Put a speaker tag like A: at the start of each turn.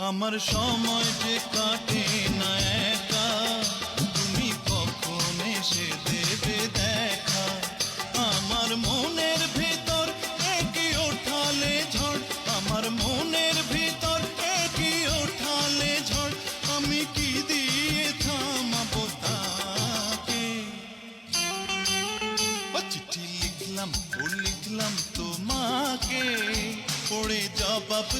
A: আমার সময় যে কাটে না একা, তুমি কখন এসে দেবে দেখা। আমার মনের ভিতর একই ওঠালে ঝড়, আমার মনের ভিতর একই ওঠালে ঝড়। আমি কি দিয়ে থামাবো তাকে? চিঠি লিখলাম, লিখলাম তোমাকে, পড়ে জবাব